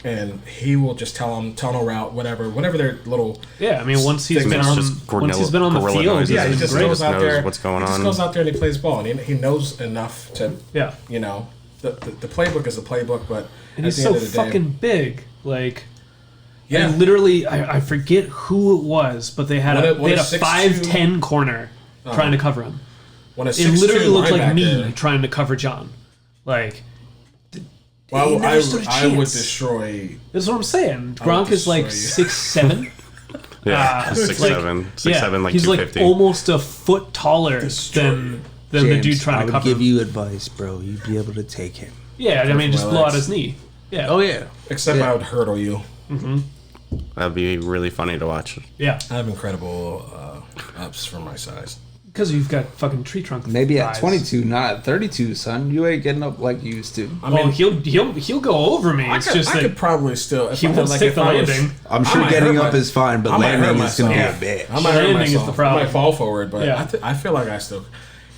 and he will just tell him a route, whatever their little. Yeah, I mean, once he's been on the field, he just goes out there. What's going on? He just goes out there and he plays ball, and he knows enough to. Yeah. You know, the playbook is the playbook, but and he's so fucking big, like. Yeah. And literally, I forget who it was, but they had a 5'10" corner trying to cover him. It literally looked like me trying to cover John. Like, well, I would destroy. That's what I'm saying. Gronk is like 6'7". Yeah, 6'7", like he's 250. like almost a foot taller than than James, the dude trying to I cover would give him. you advice, bro. You'd be able to take him. Yeah, I mean, just blow out his knee. Yeah. Oh, yeah. Except I would hurdle you. That'd be really funny to watch. Yeah. I have incredible ups for my size. Because you've got fucking tree trunk. Maybe at thighs. 22, not at 32, son. You ain't getting up like you used to. I mean, he'll go over me. It's just I that could probably still. If he won't stick the landing. I'm sure getting up is fine, but landing is going to be a bitch. I might hurt Landing is myself. the problem. I might fall forward, but Yeah. I feel like I still.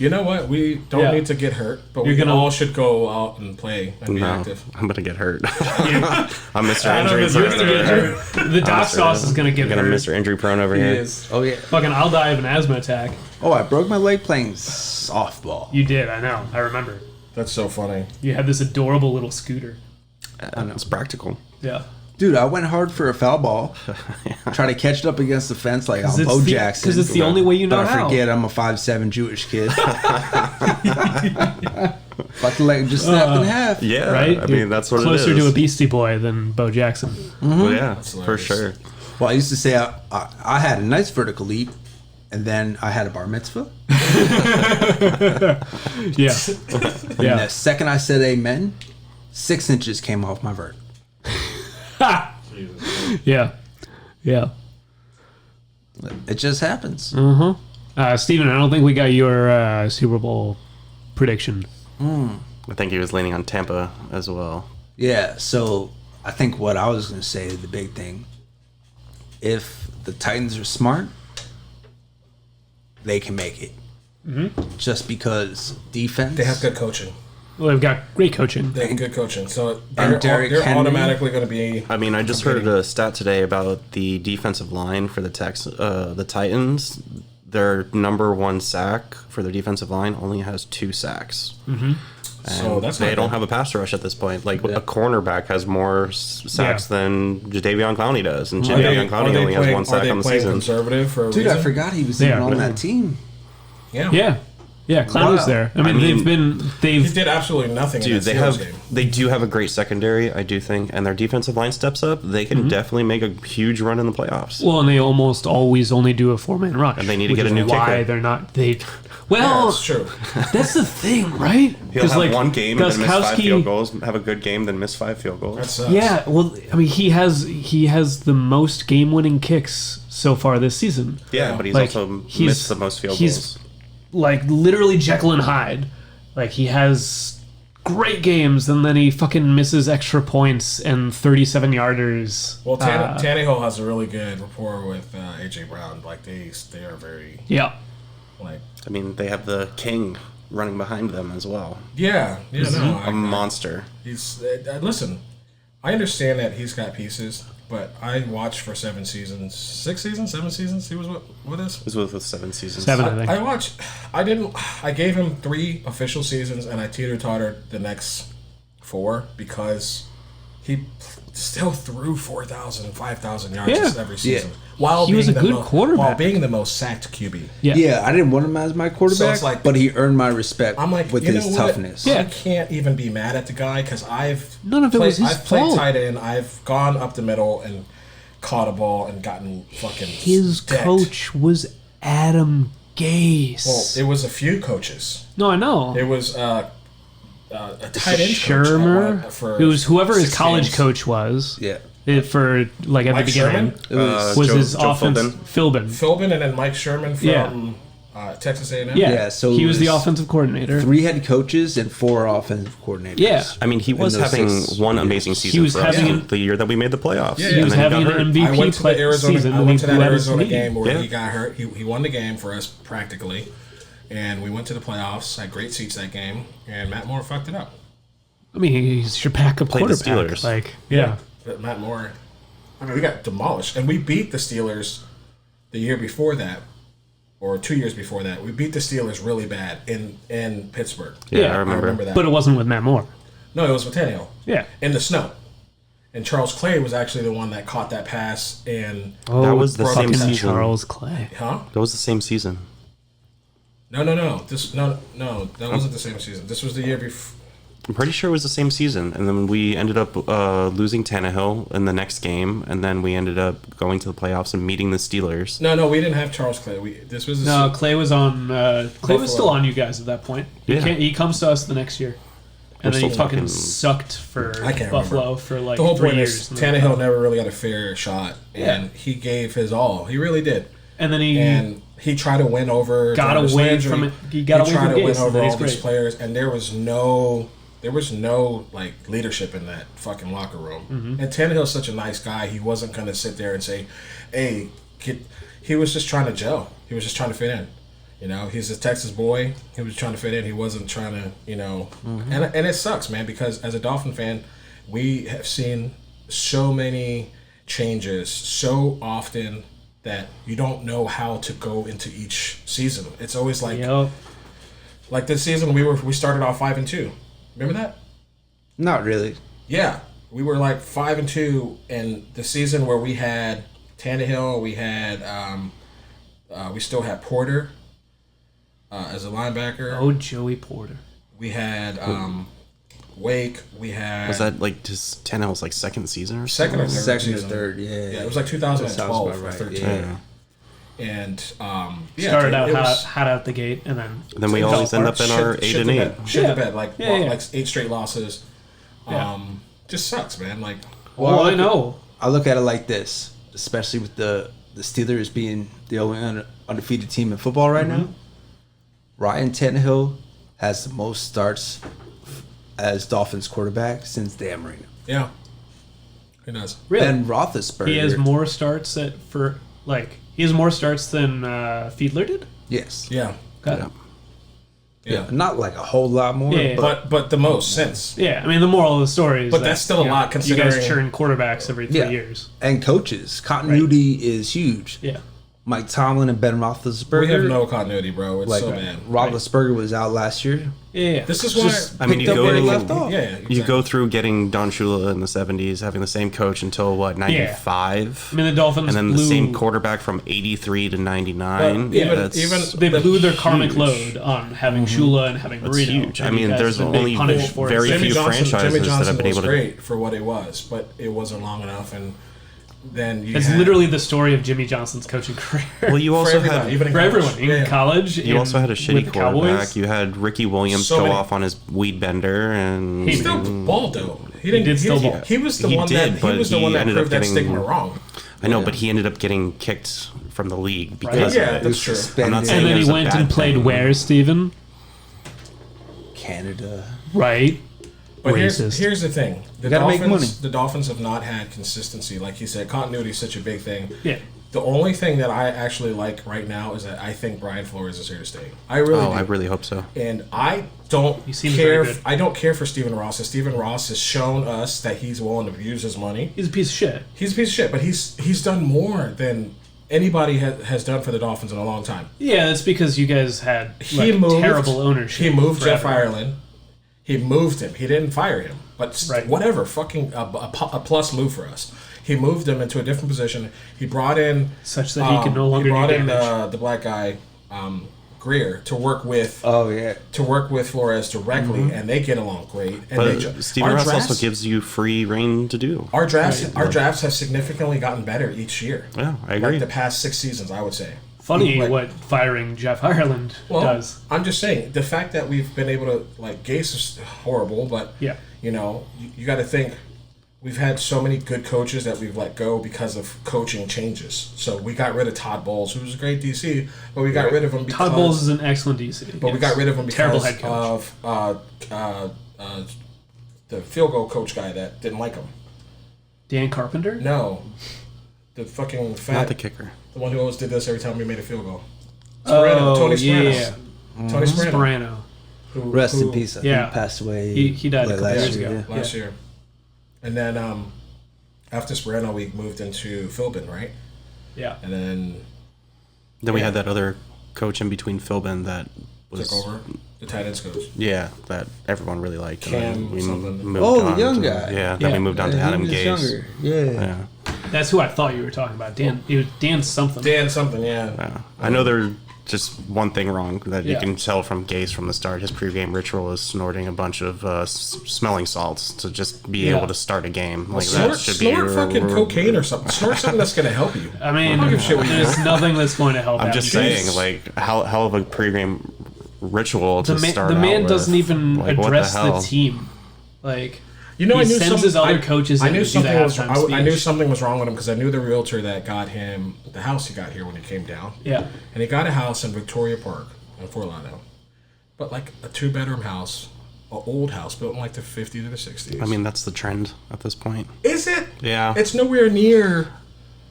You know what? We don't need to get hurt, but we all should go out and play and be active. I'm gonna get hurt. Yeah. I'm Mr. I don't know Injury if you're Prone gonna get over here. hurt. The Doc Sauce is gonna get I'm hurt. Mr. Injury Prone over here. Oh, yeah. Fucking, I'll die of an asthma attack. Oh, I broke my leg playing softball. You did, I know. I remember. That's so funny. You had this adorable little scooter. It's practical. Yeah. Dude, I went hard for a foul ball. Try to catch it up against the fence like I'm Bo Jackson. Because it's the only way you know but how. I forget I'm a 5'7" Jewish kid. Like the leg just snapped in half. Yeah, Right? I mean, that's what it is. Closer to a Beastie Boy than Bo Jackson. Well, yeah, for hilarious. sure. Well, I used to say I had a nice vertical leap, and then I had a bar mitzvah. Yeah. And Yeah. the second I said amen, 6 inches came off my vert. Yeah. Yeah. It just happens. Steven, I don't think we got your Super Bowl prediction. I think he was leaning on Tampa as well. Yeah, so I think what I was going to say, the big thing, if the Titans are smart, they can make it. Just because defense. They have good coaching. Well, they've got great coaching. They have good coaching, so And Derrick they're Henry. automatically going to be. I mean, I just heard a stat today about the defensive line for the Titans. Their number one sack for their defensive line only has 2 sacks. So that's they not don't good. have a pass rush at this point. Like a cornerback has more sacks than Jadeveon Clowney does, and Jadeveon Clowney only has 1 sack on the season. Conservative for a Dude, reason? I forgot he was They even are. on that team. Yeah. Yeah. Yeah, Clown was there. I mean, He did absolutely nothing. Dude, in that Steelers game. they do have a great secondary, I do think, and their defensive line steps up. They can definitely make a huge run in the playoffs. Well, and they almost always only do a 4-man rush. And they need to which get a is new why kicker. they're not. They. Yeah, Well, that's true. that's the thing, right? He'll have one game and then miss 5 Gostkowski- field goals. Have a good game, then miss 5 field goals. That sucks. Yeah, well, I mean, he has the most game-winning kicks so far this season. Yeah, but he's Like, also he's- missed the most field goals. Like literally Jekyll and Hyde. Like he has great games, and then he fucking misses extra points and 37-yarders. Well, Tannehill has a really good rapport with AJ Brown. Like they are very Yeah. like. I mean, they have the king running behind them as well. Yeah, no, A monster. he's listen. I understand that he's got pieces, but I watched for 7 seasons, 6 seasons, 7 seasons. He was with us. He was with 7 seasons. 7, I think. I watched. I gave him 3 official seasons, and I teeter-tottered the next 4 because he still threw 4,000, 5,000 yards Yeah. every season. Yeah. While He was being a the good quarterback. While being the most sacked QB. Yeah, I didn't want him as my quarterback, it's like- but he earned my respect I'm like, with you his know what? toughness. Yeah. I can't even be mad at the guy because None of it was his I've played fault. tight end. I've gone up the middle and caught a ball and gotten fucking His decked. coach was Adam Gase. Well, it was a few coaches. No, I know. It was a tight end Shermer. coach. For It was whoever his 6 college games. coach was. Yeah. For like at Mike the beginning. Sherman? It was, Was Joe- his Joe offense Philbin. Philbin? Philbin and then Mike Sherman from Yeah. Texas A&M. Yeah. Yeah, so he it was the was offensive coordinator. 3 head coaches and 4 offensive coordinators. Yeah. I mean, he was In those having 6 one years. amazing season was for us having- the year that we made the playoffs. Yeah, He yeah. was And then having got an hurt. MVP I went to play the Arizona. season. I and went he to that blew out his Arizona knee. game where Yeah. he got hurt. He won the game for us practically, and we went to the playoffs. Had great seats that game, and Matt Moore fucked it up. I mean, he's your backup Played the quarterback. Steelers. Like, yeah. But Matt Moore, I mean, we got demolished, and we beat the Steelers the year before that, or 2 years before that. We beat the Steelers really bad in Pittsburgh. Yeah, I remember. that. But it wasn't with Matt Moore. No, it was with Tannehill. Yeah. In the snow. And Charles Clay was actually the one that caught that pass and Oh, That was the same fucking season. Charles Clay. huh? That was the same season. No. That wasn't the same season. This was the year before. I'm pretty sure it was the same season, and then we ended up losing Tannehill in the next game, and then we ended up going to the playoffs and meeting the Steelers. No, we didn't have Charles Clay. Clay was on. Clay was still on you guys at that point. He comes to us the next year, and then he fucking sucked for Buffalo for like the whole 3 point years. Is Tannehill never really got a fair shot, and he gave his all. He really did. And then he tried to win over. Got away from it. He got away from to win Gase, over all these players, and there was no like leadership in that fucking locker room. Mm-hmm. And Tannehill's such a nice guy. He wasn't gonna sit there and say, "Hey, kid." He was just trying to gel. He was just trying to fit in. You know, he's a Texas boy. He was trying to fit in. He wasn't trying to, Mm-hmm. And it sucks, man, because as a Dolphin fan, we have seen so many changes so often that you don't know how to go into each season. It's always like, like this season we started off 5-2. Remember that? Not really. Yeah, we were like 5-2, and the season where we had Tannehill, we had we still had Porter as a linebacker. Oh, Joey Porter. We had Wake. We had. Was that like just Tannehill's like second season or second or third? Second or third, yeah. Yeah, it was like 2012 or 13. Yeah. And started out hot out the gate, and then we always end up in our 8-8. Shit the bed, like 8 straight losses. Just sucks, man. Like, well, I know. I look at it like this, especially with the Steelers being the only undefeated team in football right now. Ryan Tannehill has the most starts as Dolphins quarterback since Dan Marino. Yeah, he does. Really? And Roethlisberger. He has more starts he has more starts than Fiedler did? Yes. Yeah. Got it. Yeah. Not like a whole lot more. Yeah, but the most since. Yeah, I mean, the moral of the story is that's still a lot considering... You guys churn quarterbacks every 3 years. And coaches. Continuity is huge. Yeah. Mike Tomlin and Ben Roethlisberger. We have no continuity, bro. It's so bad. Roethlisberger was out last year. Yeah. This is why... I mean, you go left off. Yeah, exactly. You go through getting Don Shula in the 70s, having the same coach until, 95? I mean, the Dolphins and then the same quarterback from 83 to 99. Even they blew their karmic load on having Shula and having Marino. That's huge. I mean, there's only very few franchises that have been able to... Jimmy Johnson was great for what it was, but it wasn't long enough, and then it's literally the story of Jimmy Johnson's coaching career. Well, you also had for everyone in college. You also had a shitty quarterback. Cowboys. You had Ricky Williams go off on his weed bender, and he still balled though. He did still ball. He was the one that proved that stigma wrong. I know, but he ended up getting kicked from the league because of it. That's true. I'm not saying and then he went and played where, Steven? Canada. Right. But here's the thing: the Dolphins have not had consistency, like you said. Continuity is such a big thing. Yeah. The only thing that I actually like right now is that I think Brian Flores is here to stay. I really do. I really hope so. And I don't care. I don't care for Stephen Ross. Stephen Ross has shown us that he's willing to use his money. He's a piece of shit. He's a piece of shit, but he's done more than anybody has done for the Dolphins in a long time. Yeah, that's because you guys had terrible ownership. He moved Jeff Ireland. He moved him. He didn't fire him. But whatever, fucking a plus move for us. He moved him into a different position. He brought in... Such that he could no longer do damage. He brought in the black guy, Greer, to work with... To work with Flores directly, and they get along great. And but Stephen Ross also gives you free reign to do. Our drafts have significantly gotten better each year. Yeah, I agree. Like the past 6 seasons, I would say. Funny what firing Jeff Ireland does. I'm just saying, the fact that we've been able to... Like, Gase is horrible, but... Yeah. You know, you got to think... We've had so many good coaches that we've let go because of coaching changes. So we got rid of Todd Bowles, who was a great DC, but we got rid of him because... Todd Bowles is an excellent DC. But we got rid of him because head coach. of the field goal coach guy that didn't like him. Dan Carpenter? No. The fucking fat... Not the kicker. The one who always did this every time we made a field goal. Tony Sperano. Yeah. Tony Sperano. Rest in peace. He passed away. He died a couple years ago. Last year. And then after Sperano, we moved into Philbin, right? Yeah. And then we had that other coach in between Philbin that was... Took over, the tight ends coach. Yeah, that everyone really liked. Cam something. The young guy. Yeah, then we moved on to Adam Gase. Yeah. That's who I thought you were talking about. Dan something. Dan something, yeah. I know they're just one thing wrong that you can tell from Gase from the start. His pregame ritual is snorting a bunch of smelling salts to just be able to start a game. Like snort fucking cocaine or something. Snort something that's going to help you. I mean, there's nothing that's going to help. I'm just saying, like, how of a pregame ritual to start. The man out doesn't with. even like, address the team. Like, you know, he sends his other coaches. I knew something was. I knew something was wrong with him because I knew the realtor that got him the house he got here when he came down. Yeah, and he got a house in Victoria Park in Fort Lauderdale, but like a 2-bedroom house, an old house built in like the 50s or the 60s. I mean, that's the trend at this point. Is it? Yeah, it's nowhere near.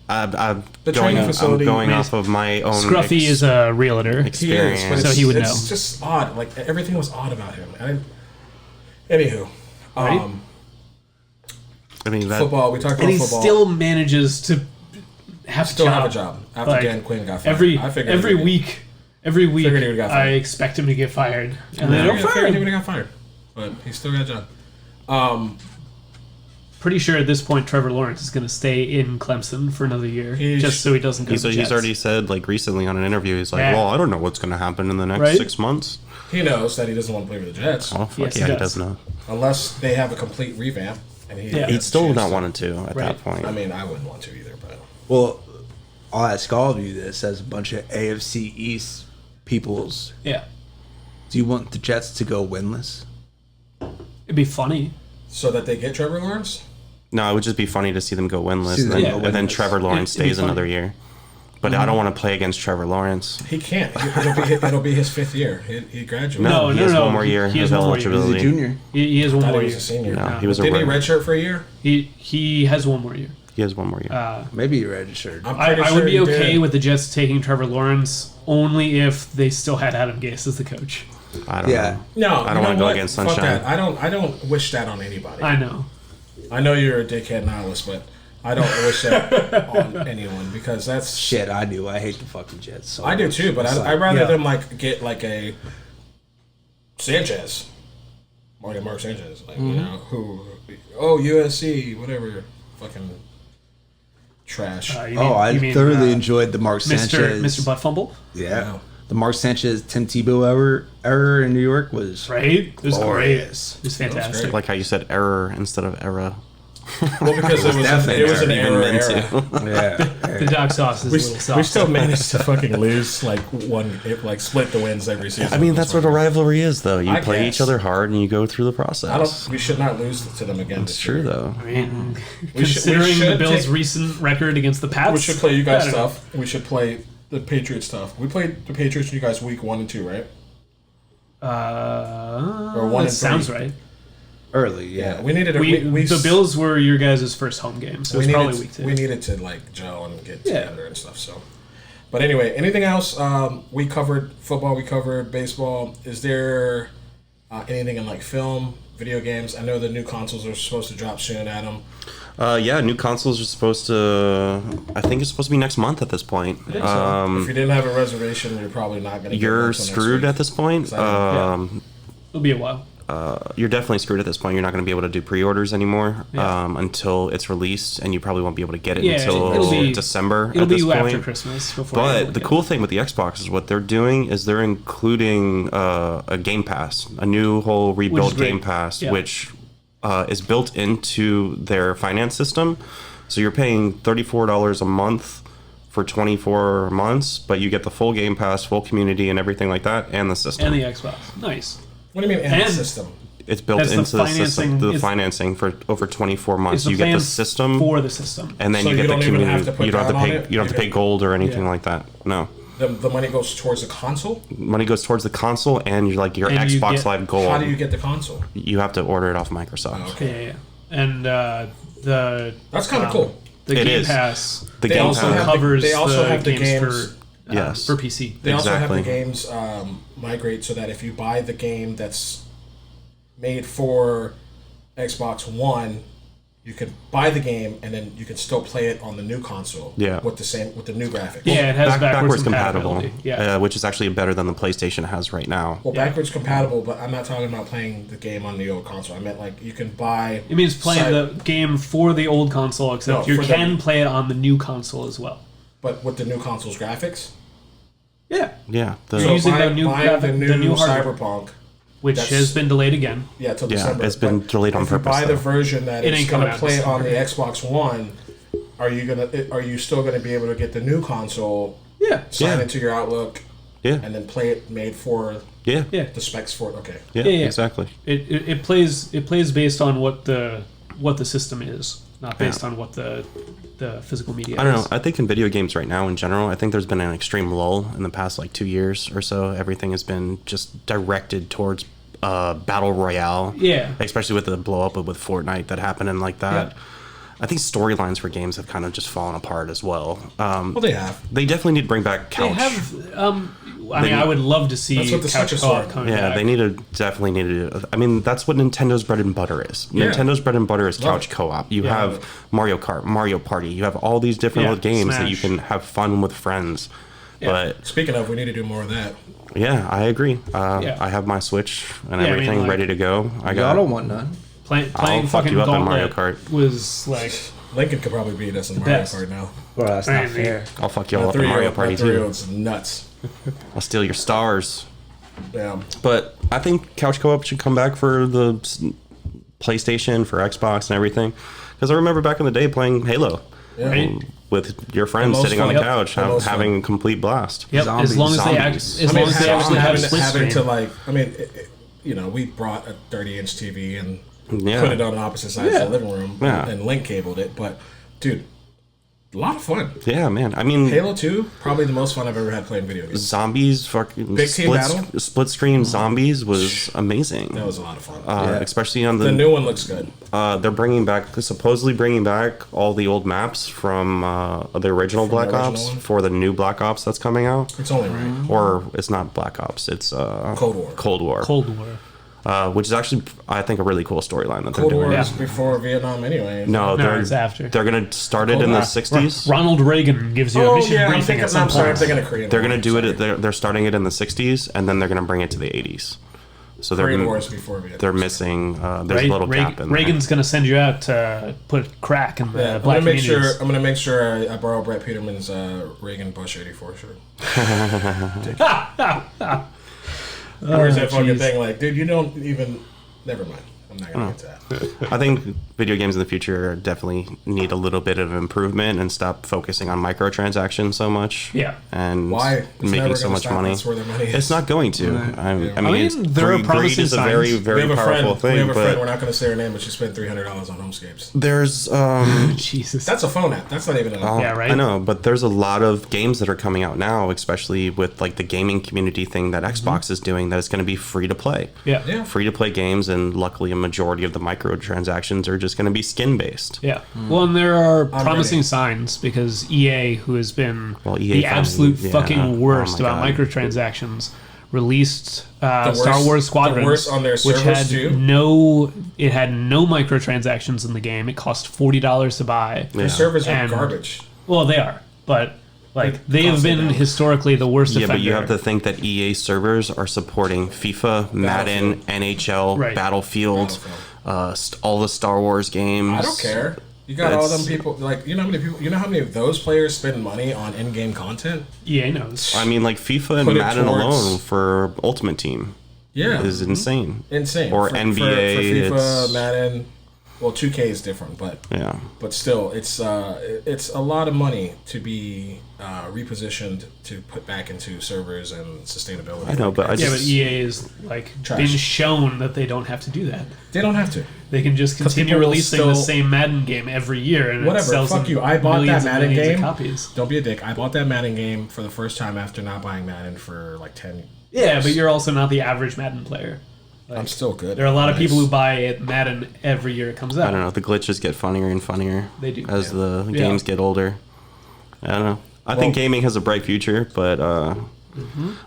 I'm the training facility. I'm going off of my own. Scruffy is a realtor. Experience, he is, so he would know. It's just odd. Like everything was odd about him. Anywho, right? I mean, football. We talked about football. And he still manages to have a job after like, Dan Quinn got fired. Every week, I expect him to get fired, and they don't fire him. He would have got fired, but he still got a job. Pretty sure at this point Trevor Lawrence is going to stay in Clemson for another year, just so he doesn't go to the Jets. He's already said, like recently on an interview, he's like, "Well, I don't know what's going to happen in the next 6 months." He knows that he doesn't want to play for the Jets. Oh, fuck he does know. Unless they have a complete revamp. And he'd still not want to at that point. I mean, I wouldn't want to either. But well, I'll ask all of you this as a bunch of AFC East peoples. Yeah. Do you want the Jets to go winless? It'd be funny. So that they get Trevor Lawrence? No, it would just be funny to see them go winless. And then Trevor Lawrence stays another year. But I don't want to play against Trevor Lawrence. He can't. It'll be his 5th year. He graduated. No, he has one more year. He has one more year. He's a junior. He has one more year. He was a senior. No, he was a Didn't he redshirt for a year? He has one more year. He has one more year. Maybe he registered. I would be okay with the Jets taking Trevor Lawrence only if they still had Adam Gase as the coach. I don't know. No, I don't want to go against Sunshine. Fuck that. I don't wish that on anybody. I know. I know you're a dickhead nihilist, but I don't wish that on anyone because that's shit. I do. I hate the fucking Jets. So I do too, but I'd rather them like get like a Sanchez, Mark Sanchez, like you know USC, whatever, fucking trash. I thoroughly enjoyed the Mark Sanchez, Mr. Butt Fumble. Yeah. The Mark Sanchez, Tim Tebow error in New York was right. It was great. It was fantastic. Like how you said error instead of era. Well, because it was an error. Yeah. The dog sauce is a little soft. We still managed to fucking lose split the wins every season. I mean, that's what a rivalry is, though. You play each other hard and you go through the process. We should not lose to them again. It's true, though. I mean, considering the Bills' recent record against the Pats, we should play you guys tough. We should play the Patriots tough. We played the Patriots and you guys week 1 and 2, right? Or 1 and 3. Sounds right. Early, yeah. We needed the Bills were your guys' first home game, so it's probably week 2. We needed to like gel and get together and stuff. So, but anyway, anything else? We covered football. We covered baseball. Is there anything in like film, video games? I know the new consoles are supposed to drop soon, Adam. Yeah, new consoles are supposed to. I think it's supposed to be next month at this point. If you didn't have a reservation, you're probably not going to. You're screwed at this point. It'll be a while. You're definitely screwed at this point. You're not going to be able to do pre-orders anymore until it's released, and you probably won't be able to get it until December. It'll at this be point. after Christmas. But the cool thing with the Xbox is what they're doing is they're including a Game Pass, a new whole rebuild Game Pass, which is built into their finance system. So you're paying $34 a month for 24 months, but you get the full Game Pass, full community, and everything like that, and the system. And the Xbox. Nice. What do you mean, and the system? It's built into the system, the financing for over 24 months. You get the system for the system, and then you get the community. You don't have to pay gold or anything like that. No. The money goes towards the console? Money goes towards the console and your Xbox Live Gold. How do you get the console? You have to order it off Microsoft. Oh, okay. Yeah. And that's kind of cool. The Game Pass. The Game also Pass covers they also the have the games games for PC. They also have the games migrate so that if you buy the game that's made for Xbox One, you can buy the game and then you can still play it on the new console. Yeah. With the new graphics. Yeah, it has backwards compatible. Yeah. Which is actually better than the PlayStation has right now. Well, backwards compatible, but I'm not talking about playing the game on the old console. I meant like you can buy. It means playing the game for the old console, except you can play it on the new console as well. But with the new console's graphics. Yeah. Yeah. So using the new Cyberpunk, which has been delayed again. Yeah, till December. It's been delayed on purpose. If you buy the version that it's going to play on the Xbox One, are you still going to be able to get the new console? Yeah. Sign into your Outlook. Yeah. And then play it made for. Yeah. The specs for it. Okay. Yeah. Exactly. It plays based on what the system is, not based on what the physical media is. I don't know. I think in video games right now in general, I think there's been an extreme lull in the past 2 years or so. Everything has been just directed towards battle royale. Yeah. Especially with the blow up with Fortnite that happened and like that. Yeah. I think storylines for games have kind of just fallen apart as well. Well, they have. They definitely need to bring back couch. They have. I would love to see couch co-op coming back. They definitely need to. I mean, that's what Nintendo's bread and butter is. Yeah. Nintendo's bread and butter is couch co-op. You have Mario Kart, Mario Party. You have all these different little games that you can have fun with friends. Yeah. But speaking of, we need to do more of that. Yeah, I agree. I have my Switch and everything ready to go. I don't want none. Playing fucking you up in Gauntlet Mario Kart was like Lincoln could probably beat us in Mario Kart now. Well, that's not fair. I'll fuck you all up in Mario Party too. It's nuts. I'll steal your stars. Yeah. But I think couch co-op should come back for the PlayStation, for Xbox, and everything. Because I remember back in the day playing Halo. Right. With your friends sitting on the couch, having a complete blast. Yep. As long as they actually have split screen. We brought a 30-inch TV and put it on opposite sides of the living room and link cabled it. But, dude, a lot of fun. Yeah, man. I mean, Halo 2, probably the most fun I've ever had playing video games. Zombies, fucking big team battle, split screen zombies was amazing. That was a lot of fun. Especially on the new one looks good. They're supposedly bringing back all the old maps from the original Black Ops for the new Black Ops that's coming out. It's only right. Or it's not Black Ops. It's Cold War. Which is actually, I think, a really cool storyline that they're doing. Cold War is before Vietnam anyway. No, it's after. They're going to start it in the 60s. Ronald Reagan gives you a mission briefing at some point. I'm thinking of Korean. They're going to do it, they're starting it in the 60s, and then they're going to bring it to the 80s. So Korean War is before Vietnam. They're missing, there's a little gap in there. Reagan's going to send you out to put crack in the black communities. I'm going to make sure I borrow Brett Peterman's Reagan Bush 84 shirt. Where's that fucking thing like, dude, you don't even... Never mind. I'm not going to get to that. I think video games in the future definitely need a little bit of improvement and stop focusing on microtransactions so much. Yeah. And why? Making so much money. That's where their money is. It's not going to. I mean, there are promising greed is a very, very powerful thing. We have a friend, we're not going to say her name, but she spent $300 on Homescapes. There's... Jesus. That's a phone app. That's not even yeah, right? I know, but there's a lot of games that are coming out now, especially with like the gaming community thing that Xbox is doing, that it's going to be free to play. Yeah. Free to play games, and luckily a majority of the microtransactions are just going to be skin based. Yeah. Well, and there are promising signs, because EA, who has been the absolute fucking worst about microtransactions, released Star Wars Squadrons, on their which had no microtransactions in the game. It cost $40 to buy. Their servers are garbage. Well, they are, but they have been historicly the worst offender. But you have to think that EA servers are supporting FIFA, Madden, NHL, Battlefield, all the Star Wars games. I don't care. You got all them people, like, you know how many people, you know how many of those players spend money on in-game content? EA knows. I mean, like FIFA and Madden alone for Ultimate Team is insane. Insane. Or NBA. For FIFA, Madden, well, 2K is different, but still, it's a lot of money to be repositioned to put back into servers and sustainability. I know, but but EA is been shown that they don't have to do that. They don't have to. They can just continue releasing the same Madden game every year, and whatever. It sells fuck you. I bought that Madden game. Copies. Don't be a dick. I bought that Madden game for the first time after not buying Madden for like 10 years. Yeah, but you're also not the average Madden player. I'm still good. There are a lot of people who buy Madden every year it comes out. I don't know. The glitches get funnier and funnier. They do. As the games get older. I don't know. I think gaming has a bright future, but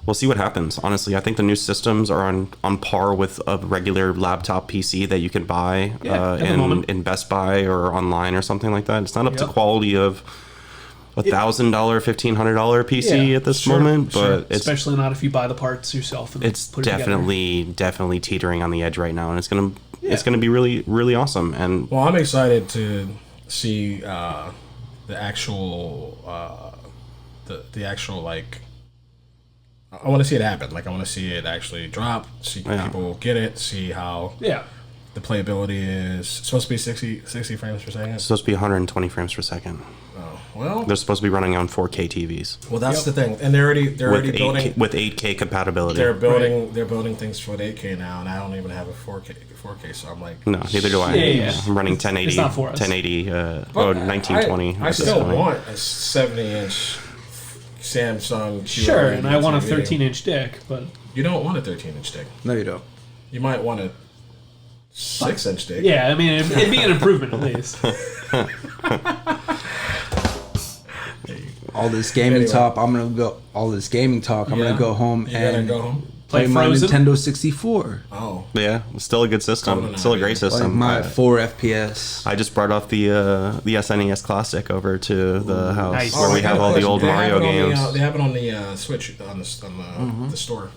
we'll see what happens. Honestly, I think the new systems are on par with a regular laptop PC that you can buy in Best Buy or online or something like that. It's not up to quality of $1,000, $1,500 PC at this moment, but it's, especially not if you buy the parts yourself. And it's definitely teetering on the edge right now, and it's gonna be really, really awesome. And I'm excited to see the actual like I want to see it happen. Like, I want to see it actually drop, see people get it, see how the playability is. It's supposed to be 60 frames per second? It's supposed to be 120 frames per second. Oh, well. They're supposed to be running on 4K TVs. Well, that's the thing. And they're already building... With 8K compatibility. They're building things for the 8K now, and I don't even have a 4K, so I'm like... No, neither do I. I'm running 1080, it's not for us. 1920. I still want a 70-inch Samsung QLED Sure, and I want a TV. 13-inch dick, but... You don't want a 13-inch dick. No, you don't. You might want a 6-inch dick. Yeah, I mean, it'd be an improvement at least. All this gaming talk, I'm gonna go. All this gaming talk, I'm gonna go home and go home? play my Nintendo 64. Oh, yeah, it's still a good system. Still a great system. Like my 4 FPS. I just brought off the SNES Classic over to the house where Oh, we have all the old Mario games. They have it on the Switch on the store.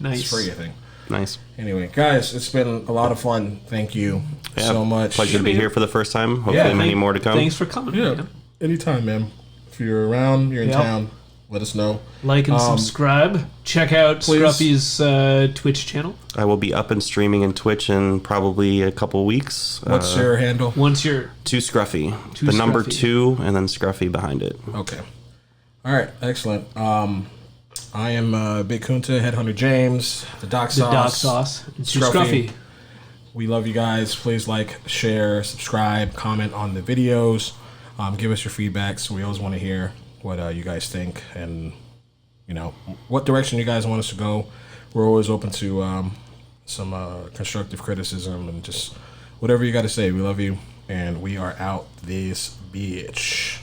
Nice. It's free, I think. Nice. Anyway, guys, it's been a lot of fun. Thank you so much. Pleasure to be here for the first time. Hopefully many more to come. Thanks for coming. Yeah, man. anytime, man. If you're around, you're in town, let us know. Like and subscribe. Check out please. Scruffy's Twitch channel. I will be up and streaming in Twitch in probably a couple weeks. What's your handle? Once you're 2 Scruffy. Two the number Scruffy. 2 and then Scruffy behind it. Okay. All right, excellent. I am Big Kunta, Headhunter James, the Doc Sauce. It's Scruffy. We love you guys. Please like, share, subscribe, comment on the videos. Give us your feedback. So we always want to hear what you guys think and, what direction you guys want us to go. We're always open to some constructive criticism and just whatever you got to say. We love you, and we are out this bitch.